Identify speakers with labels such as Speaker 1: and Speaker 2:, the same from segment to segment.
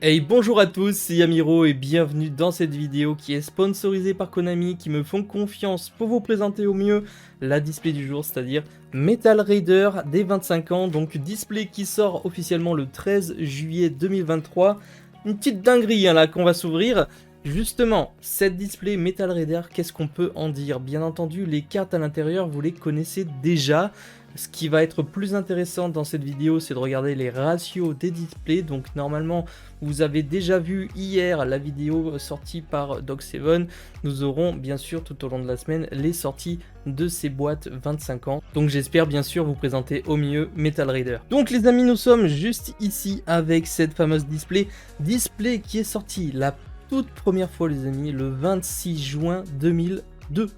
Speaker 1: Hey, bonjour à tous, c'est Yamiro et bienvenue dans cette vidéo qui est sponsorisée par Konami qui me font confiance pour vous présenter au mieux la display du jour, c'est-à-dire Metal Raider des 25 ans, donc display qui sort officiellement le 13 juillet 2023. Une petite dinguerie hein, là qu'on va s'ouvrir. Justement, cette display Metal Raider, qu'est-ce qu'on peut en dire? Bien entendu, les cartes à l'intérieur, vous les connaissez déjà. Ce qui va être plus intéressant dans cette vidéo, c'est de regarder les ratios des displays. Donc normalement, vous avez déjà vu hier la vidéo sortie par Dog7. Nous aurons bien sûr tout au long de la semaine les sorties de ces boîtes 25 ans. Donc j'espère bien sûr vous présenter au mieux Metal Raider. Donc les amis, nous sommes juste ici avec cette fameuse display. Display qui est sortie la toute première fois les amis le 26 juin 2002.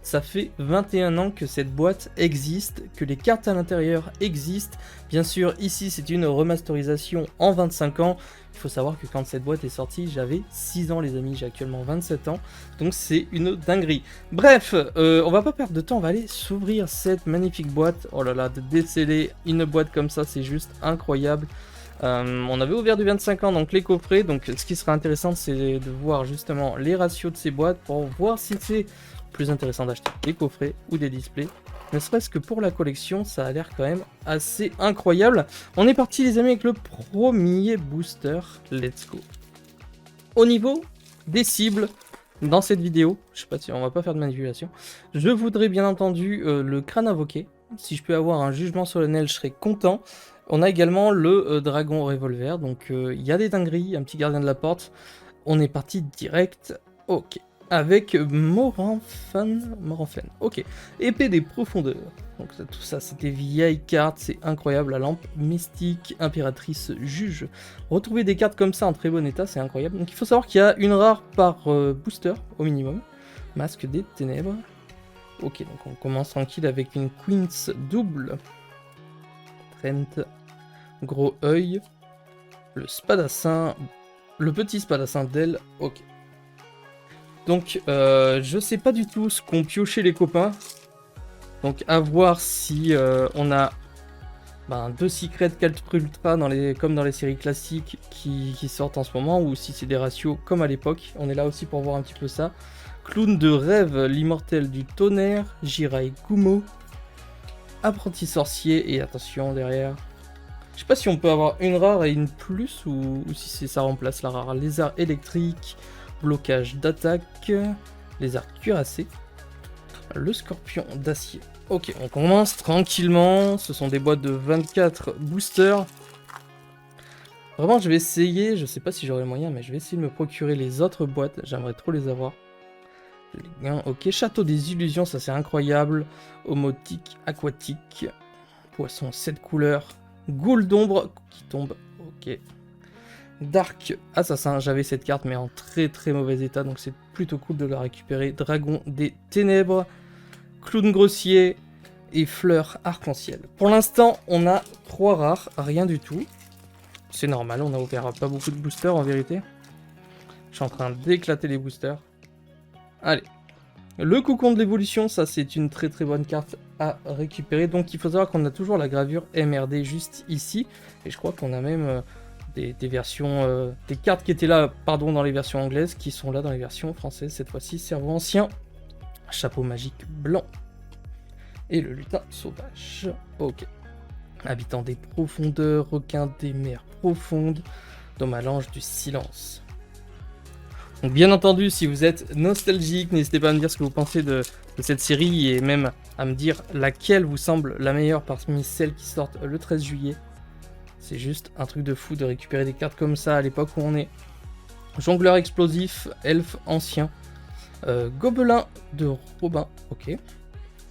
Speaker 1: Ça fait 21 ans que cette boîte existe, que les cartes à l'intérieur existent. Bien sûr, ici, c'est une remasterisation en 25 ans. Il faut savoir que quand cette boîte est sortie, j'avais 6 ans, les amis. J'ai actuellement 27 ans. Donc, c'est une dinguerie. Bref, on va pas perdre de temps. On va aller s'ouvrir cette magnifique boîte. Oh là là, de déceler une boîte comme ça, c'est juste incroyable. On avait ouvert du 25 ans, donc les coffrets. Donc, ce qui sera intéressant, c'est de voir justement les ratios de ces boîtes pour voir si c'est plus intéressant d'acheter des coffrets ou des displays. Ne serait-ce que pour la collection, ça a l'air quand même assez incroyable. On est parti les amis avec le premier booster. Let's go. Au niveau des cibles, dans cette vidéo, je sais pas si on va pas faire de manipulation, je voudrais bien entendu le crâne invoqué. Si je peux avoir un jugement solennel, je serais content. On a également le dragon revolver, donc il y a des dingueries, un petit gardien de la porte. On est parti direct, ok. Avec Moranfan, ok. Épée des profondeurs. Donc tout ça, c'est des vieilles cartes, c'est incroyable. La lampe mystique, impératrice juge. Retrouver des cartes comme ça en très bon état, c'est incroyable. Donc il faut savoir qu'il y a une rare par booster au minimum. Masque des ténèbres. Ok, donc on commence tranquille avec une Queen's double. Trent, gros œil. Le spadassin, le petit spadassin d'elle. Ok. Donc, je sais pas du tout ce qu'ont pioché les copains. Donc, à voir si on a deux Secret Caltre Ultra comme dans les séries classiques qui sortent en ce moment, ou si c'est des ratios comme à l'époque. On est là aussi pour voir un petit peu ça. Clown de rêve, l'immortel du tonnerre, Jirai Kumo, apprenti sorcier, et attention derrière. Je sais pas si on peut avoir une rare et une plus, ou si ça remplace la rare. Lézard électrique. Blocage d'attaque, les arcs cuirassés, le scorpion d'acier. Ok, on commence tranquillement. Ce sont des boîtes de 24 boosters. Vraiment, je vais essayer, je sais pas si j'aurai le moyen, mais je vais essayer de me procurer les autres boîtes. J'aimerais trop les avoir. Ok, château des illusions, ça c'est incroyable. Homotique, aquatique, poisson 7 couleurs, goule d'ombre qui tombe. Ok. Dark Assassin, j'avais cette carte mais en très très mauvais état, donc c'est plutôt cool de la récupérer. Dragon des ténèbres, clown grossier et fleur arc-en-ciel. Pour l'instant, on a 3 rares, rien du tout. C'est normal, on a ouvert pas beaucoup de boosters en vérité. Je suis en train d'éclater les boosters. Allez. Le cocon de l'évolution, ça c'est une très très bonne carte à récupérer. Donc il faut savoir qu'on a toujours la gravure MRD juste ici. Et je crois qu'on a même... Des versions, des cartes qui étaient là, pardon, dans les versions anglaises, qui sont là dans les versions françaises, cette fois-ci, cerveau ancien, chapeau magique blanc, et le lutin sauvage, ok. Habitant des profondeurs, requin des mers profondes, domalange du silence. Donc bien entendu, si vous êtes nostalgique, n'hésitez pas à me dire ce que vous pensez de cette série, et même à me dire laquelle vous semble la meilleure parmi celles qui sortent le 13 juillet. C'est juste un truc de fou de récupérer des cartes comme ça à l'époque où on est. Jongleur explosif, elfe ancien, gobelin de Robin, ok.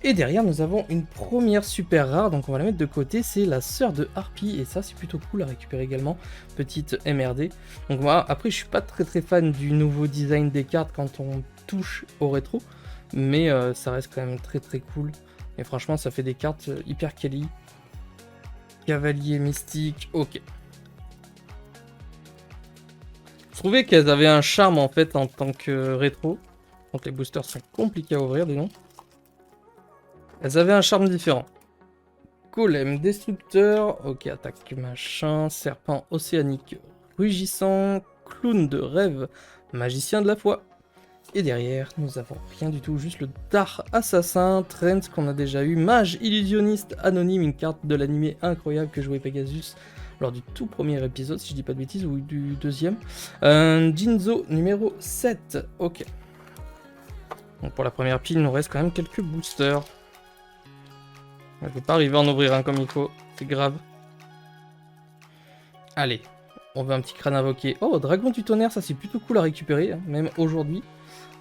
Speaker 1: Et derrière nous avons une première super rare, donc on va la mettre de côté, c'est la sœur de Harpie, et ça c'est plutôt cool à récupérer également, petite MRD. Donc moi, après je suis pas très fan du nouveau design des cartes quand on touche au rétro, mais ça reste quand même très cool. Et franchement ça fait des cartes hyper quali. Cavalier mystique, ok. Je trouvais qu'elles avaient un charme en fait en tant que rétro. Donc les boosters sont compliqués à ouvrir, dis donc. Elles avaient un charme différent. Golem destructeur, ok, attaque machin, serpent océanique rugissant, clown de rêve, magicien de la foi. Et derrière, nous avons rien du tout, juste le Dar Assassin, Trent qu'on a déjà eu, Mage Illusionniste Anonyme, une carte de l'animé incroyable que jouait Pegasus lors du tout premier épisode, si je dis pas de bêtises, ou du deuxième. Jinzo numéro 7, ok. Donc pour la première pile, il nous reste quand même quelques boosters. Je ne peux pas arriver à en ouvrir un comme il faut, c'est grave. Allez, on veut un petit crâne invoqué. Oh, Dragon du Tonnerre, ça c'est plutôt cool à récupérer, hein, même aujourd'hui.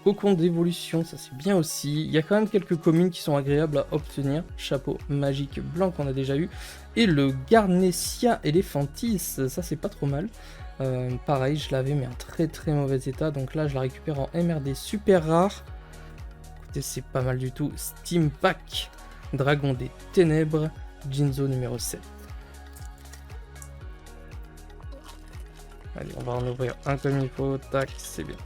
Speaker 1: Cocon d'évolution, ça c'est bien aussi. Il y a quand même quelques communes qui sont agréables à obtenir. Chapeau magique blanc qu'on a déjà eu. Et le Garnessia Elephantis, ça c'est pas trop mal. Pareil, je l'avais mais en très très mauvais état. Donc là, je la récupère en MRD super rare. Écoutez, c'est pas mal du tout. Steam Pack, Dragon des Ténèbres, Jinzo numéro 7. Allez, on va en ouvrir un comme il faut. Tac, c'est bien.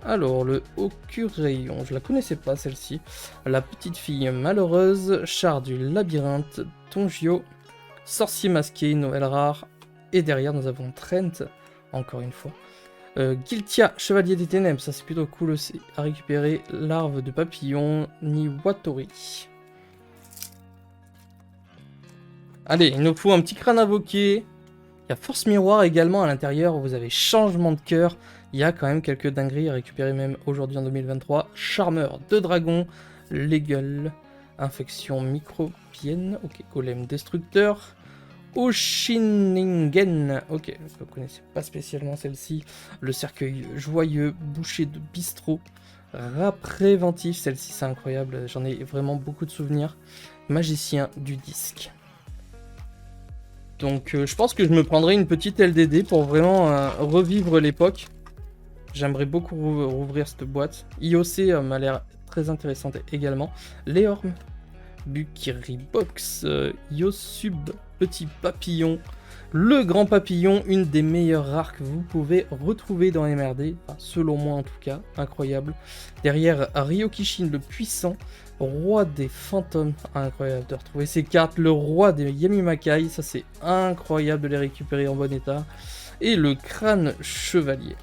Speaker 1: Alors, le Haut-Curaillon, je la connaissais pas celle-ci. La petite fille malheureuse, Char du labyrinthe, Tongio, Sorcier masqué, Noël rare. Et derrière, nous avons Trent, encore une fois. Giltia, Chevalier des Ténèbres, ça c'est plutôt cool aussi. À récupérer, Larve de papillon, Niwatori. Allez, il nous faut un petit crâne invoqué. Il y a Force Miroir également à l'intérieur, vous avez Changement de cœur. Il y a quand même quelques dingueries à récupérer même aujourd'hui en 2023. Charmeur de dragon, Legal, Infection microbienne, ok, Golem destructeur. Oshiningen, ok, je ne connaissais pas spécialement celle-ci. Le cercueil joyeux, boucher de bistrot. Rat préventif, celle-ci c'est incroyable, j'en ai vraiment beaucoup de souvenirs. Magicien du disque. Donc je pense que je me prendrai une petite LDD pour vraiment revivre l'époque. J'aimerais beaucoup rouvrir cette boîte. IOC m'a l'air très intéressante également. Léorme, Bukiri Box, Yosub, Petit Papillon. Le Grand Papillon, une des meilleures rares que vous pouvez retrouver dans MRD, enfin, selon moi en tout cas, incroyable. Derrière, Ryokishin le Puissant, Roi des Fantômes, incroyable de retrouver ces cartes. Le Roi des Yamimakai, ça c'est incroyable de les récupérer en bon état. Et le Crâne Chevalier.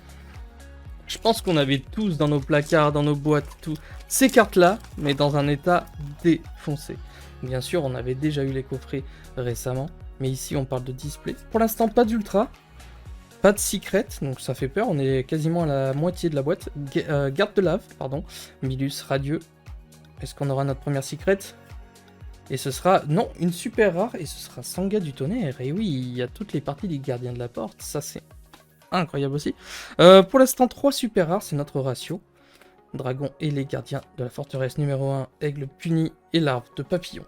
Speaker 1: Je pense qu'on avait tous dans nos placards, dans nos boîtes, tout ces cartes-là, mais dans un état défoncé. Bien sûr, on avait déjà eu les coffrets récemment. Mais ici, on parle de display. Pour l'instant, pas d'ultra. Pas de secret, donc ça fait peur. On est quasiment à la moitié de la boîte. Garde de lave, pardon. Milus radieux. Est-ce qu'on aura notre première secret? Et ce sera, non, une super rare. Et ce sera Sangha du tonnerre. Et oui, il y a toutes les parties des gardiens de la porte. Ça, c'est incroyable aussi. Pour l'instant, 3 super rares, c'est notre ratio. Dragon et les gardiens de la forteresse numéro 1. Aigle puni et larve de papillon.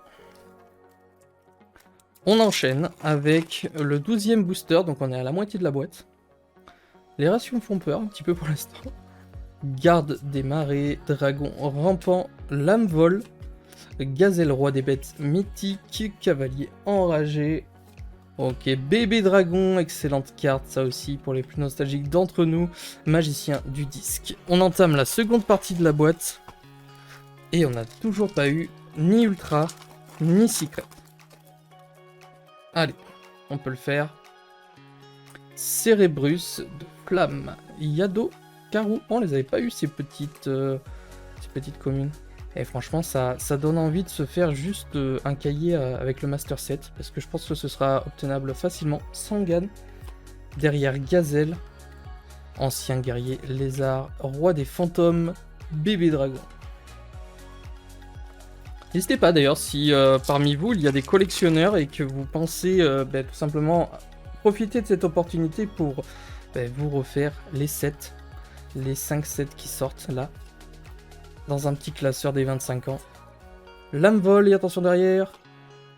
Speaker 1: On enchaîne avec le 12e booster, donc on est à la moitié de la boîte. Les rations font peur un petit peu pour l'instant. Garde des marais, dragon rampant, lame vol, gazelle roi des bêtes mythique, cavalier enragé. Ok, bébé dragon, excellente carte, ça aussi pour les plus nostalgiques d'entre nous. Magicien du disque. On entame la seconde partie de la boîte. Et on n'a toujours pas eu ni ultra, ni secret. Allez, on peut le faire. Cérébrus de flamme. Yado, Karou. On les avait pas eu ces petites communes. Et franchement, ça donne envie de se faire juste un cahier avec le Master Set. Parce que je pense que ce sera obtenable facilement. Sangan. Derrière Gazelle. Ancien guerrier lézard. Roi des fantômes. Bébé dragon. N'hésitez pas d'ailleurs si parmi vous il y a des collectionneurs et que vous pensez tout simplement profiter de cette opportunité pour vous refaire les sets, les 5 sets qui sortent là, dans un petit classeur des 25 ans. Lame vol et attention derrière,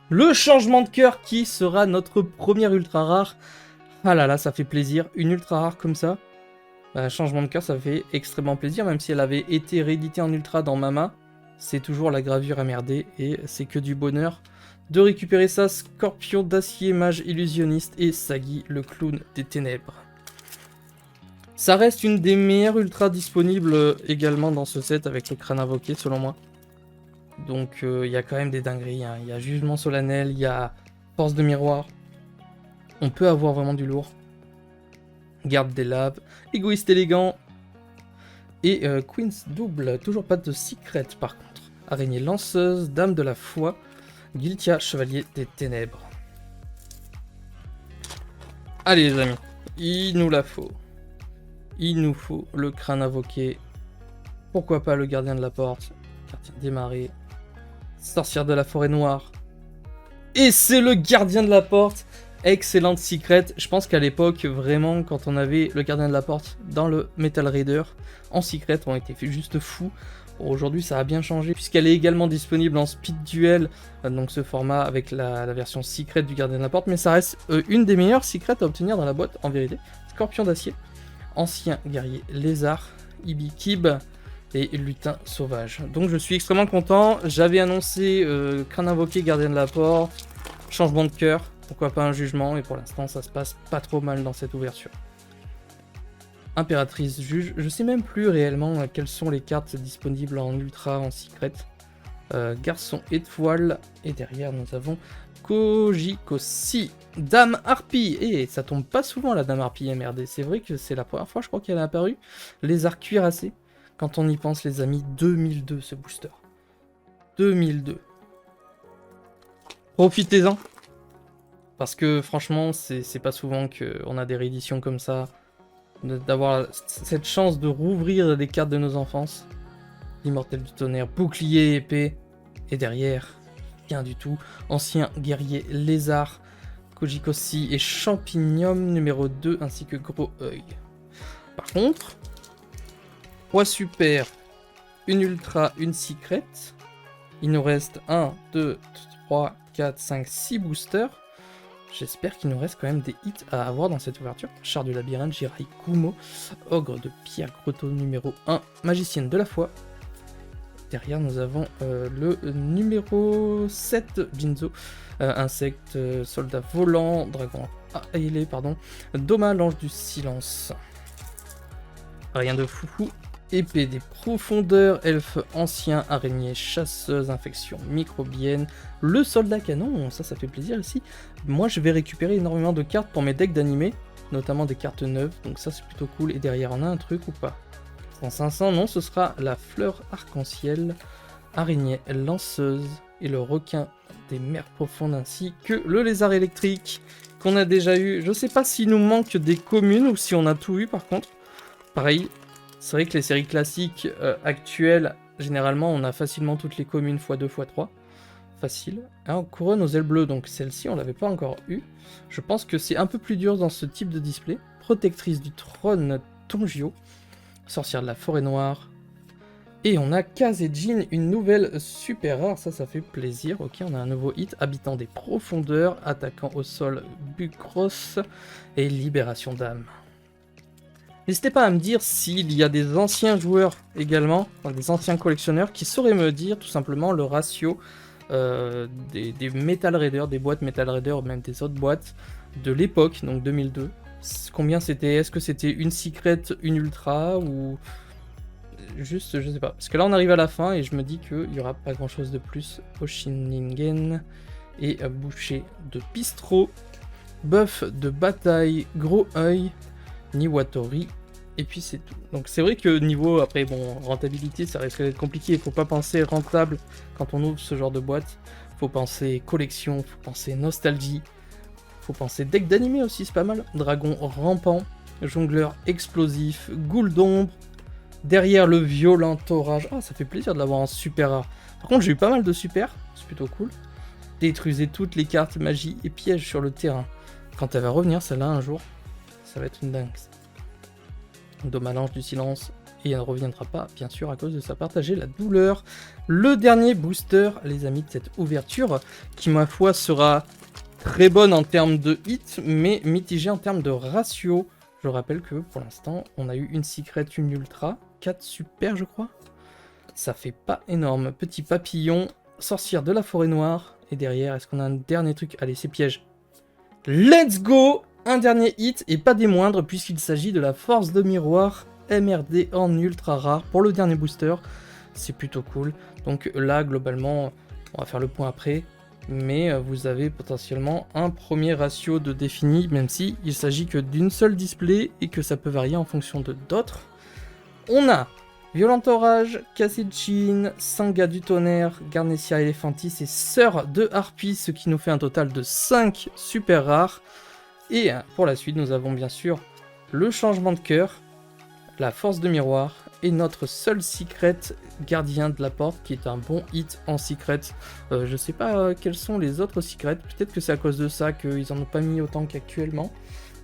Speaker 1: le changement de cœur qui sera notre première ultra rare. Ah là là, ça fait plaisir, une ultra rare comme ça. Changement de cœur, ça fait extrêmement plaisir, même si elle avait été rééditée en ultra dans Mama. C'est toujours la gravure MRD et c'est que du bonheur de récupérer ça. Scorpion d'acier, mage illusionniste et Sagi, le clown des ténèbres. Ça reste une des meilleures ultras disponibles également dans ce set avec le crâne invoqué selon moi. Donc il y a quand même des dingueries, hein. Il y a Jugement solennel, il y a Force de miroir. On peut avoir vraiment du lourd. Garde des laves, égoïste élégant. Et Queen's double, toujours pas de secret par contre. Araignée lanceuse, dame de la foi, Giltia, chevalier des ténèbres. Allez les amis, il nous la faut. Il nous faut le crâne invoqué. Pourquoi pas le gardien de la porte, gardien des marées, sorcière de la forêt noire. Et c'est le gardien de la porte. Excellente secret. Je pense qu'à l'époque, vraiment, quand on avait le gardien de la porte dans le Metal Raider, en secret, on était juste fou. Bon, aujourd'hui, ça a bien changé, puisqu'elle est également disponible en speed duel, donc ce format avec la version secret du gardien de la porte, mais ça reste une des meilleures secrets à obtenir dans la boîte, en vérité. Scorpion d'acier, ancien guerrier lézard, Ibi Kib et lutin sauvage. Donc je suis extrêmement content. J'avais annoncé crâne invoqué, gardien de la porte, changement de cœur. Pourquoi pas un jugement, et pour l'instant ça se passe pas trop mal dans cette ouverture. Impératrice juge, je sais même plus réellement quelles sont les cartes disponibles en ultra, en secret. Garçon étoile, et derrière nous avons Kojikosi, Dame Harpie, et ça tombe pas souvent la Dame Harpie MRD, c'est vrai que c'est la première fois je crois qu'elle est apparue. Lézard cuirassé, quand on y pense les amis, 2002 ce booster. 2002. Profitez-en. Parce que franchement, c'est pas souvent qu'on a des rééditions comme ça, d'avoir cette chance de rouvrir les cartes de nos enfances. L'immortel du tonnerre, bouclier épée, et derrière, rien du tout. Ancien guerrier lézard, Kojikosi et champignon numéro 2, ainsi que gros œil. Par contre, 3 super, une ultra, une secret. Il nous reste 1, 2, 3, 4, 5, 6 boosters. J'espère qu'il nous reste quand même des hits à avoir dans cette ouverture. Char du labyrinthe, Jirai Kumo, ogre de pierre grotto numéro 1, magicienne de la foi. Derrière nous avons le numéro 7, Jinzo, insecte, soldat volant, dragon ailé, pardon, Doma, l'ange du silence. Rien de foufou. Épée des profondeurs, elfe ancien, araignée chasseuse, infection microbienne, le soldat canon, ça fait plaisir ici. Moi je vais récupérer énormément de cartes pour mes decks d'animés, notamment des cartes neuves, donc ça c'est plutôt cool. Et derrière on a un truc ou pas? En 500, non, ce sera la fleur arc-en-ciel, araignée lanceuse et le requin des mers profondes, ainsi que le lézard électrique qu'on a déjà eu. Je sais pas s'il nous manque des communes ou si on a tout eu par contre. Pareil. C'est vrai que les séries classiques actuelles, généralement, on a facilement toutes les communes x2, x3. Facile. Alors, couronne aux ailes bleues, donc celle-ci, on l'avait pas encore eu. Je pense que c'est un peu plus dur dans ce type de display. Protectrice du trône Tongio. Sorcière de la forêt noire. Et on a Kazejin, une nouvelle super rare, ça fait plaisir. Ok, on a un nouveau hit, habitant des profondeurs, attaquant au sol Bucros et libération d'âme. N'hésitez pas à me dire s'il y a des anciens joueurs également, enfin des anciens collectionneurs, qui sauraient me dire tout simplement le ratio des Metal Raider, des boîtes Metal Raider, ou même des autres boîtes de l'époque, donc 2002. Combien c'était? Est-ce que c'était une secret, une ultra, ou juste, je sais pas. Parce que là on arrive à la fin et je me dis qu'il n'y aura pas grand chose de plus. Oshiningen et boucher de bistrot, buff de bataille, gros œil, Niwatori. Et puis c'est tout. Donc c'est vrai que niveau, après bon, rentabilité, ça risque d'être compliqué. Il faut pas penser rentable quand on ouvre ce genre de boîte. Faut penser collection, faut penser nostalgie. Faut penser deck d'animé aussi, c'est pas mal. Dragon rampant, jongleur explosif, goule d'ombre. Derrière le violent orage. Ah, ça fait plaisir de l'avoir en super rare. Par contre, j'ai eu pas mal de super, c'est plutôt cool. Détruisez toutes les cartes magie et pièges sur le terrain. Quand elle va revenir, celle-là, un jour, ça va être une dingue. Doma, l'ange du silence, et elle ne reviendra pas, bien sûr, à cause de sa partager la douleur. Le dernier booster, les amis, de cette ouverture, qui, ma foi, sera très bonne en termes de hit, mais mitigée en termes de ratio. Je rappelle que, pour l'instant, on a eu une secret, une ultra, 4 super, je crois. Ça fait pas énorme. Petit papillon, sorcière de la forêt noire, et derrière, est-ce qu'on a un dernier truc? Allez, c'est piège. Let's go! Un dernier hit, et pas des moindres, puisqu'il s'agit de la force de miroir MRD en ultra rare pour le dernier booster. C'est plutôt cool. Donc là, globalement, on va faire le point après. mais vous avez potentiellement un premier ratio de défini, même si il s'agit que d'une seule display et que ça peut varier en fonction de d'autres. On a Violent Orage, Kasichin, Sangha du Tonnerre, Garnessia Elephantis et Sœur de Harpie, ce qui nous fait un total de 5 super rares. Et pour la suite, nous avons bien sûr le changement de cœur, la force de miroir et notre seul secret gardien de la porte qui est un bon hit en secret. Je sais pas quels sont les autres secrets, peut-être que c'est à cause de ça qu'ils en ont pas mis autant qu'actuellement.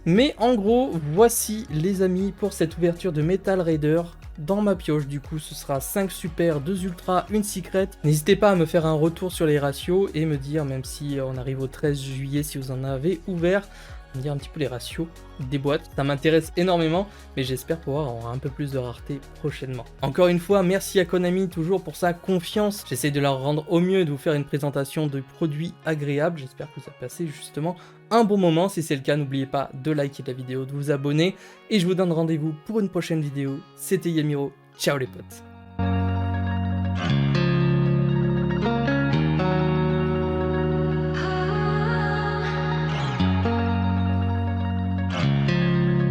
Speaker 1: Mais en gros, voici les amis pour cette ouverture de Metal Raider. Dans ma pioche, du coup, ce sera 5 super, 2 ultra, une secret. N'hésitez pas à me faire un retour sur les ratios et me dire, même si on arrive au 13 juillet, si vous en avez ouvert, me dire un petit peu les ratios des boîtes. Ça m'intéresse énormément, mais j'espère pouvoir avoir un peu plus de rareté prochainement. Encore une fois, merci à Konami toujours pour sa confiance. J'essaie de leur rendre au mieux et de vous faire une présentation de produits agréables. J'espère que vous avez passé justement un bon moment. Si c'est le cas, n'oubliez pas de liker la vidéo, de vous abonner et je vous donne rendez-vous pour une prochaine vidéo. C'était Yamiro, ciao les potes.